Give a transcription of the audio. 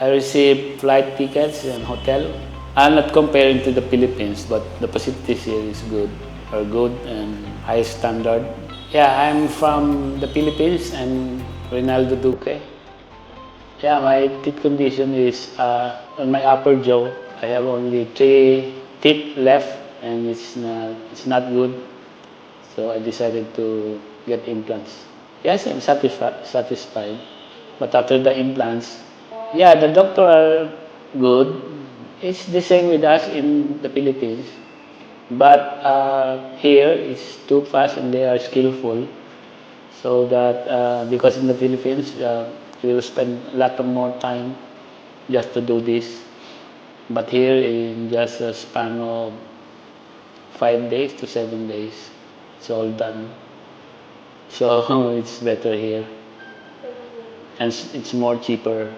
I received flight tickets and hotel. I'm not comparing to the Philippines, but the facilities here is good, are good and high standard. Yeah, I'm from the Philippines. I'm Rinaldo Duque. Yeah, my teeth condition is on my upper jaw. I have only three teeth left, and it's not good. So I decided to get implants. Yes, I'm satisfied. But after the implants, yeah, the doctor are good. It's the same with us in the Philippines. But here it's too fast and they are skillful. So that because in the Philippines, we will spend a lot of more time just to do this. But here in just a span of 5 days to 7 days, it's all done. So it's better here, and it's more cheaper.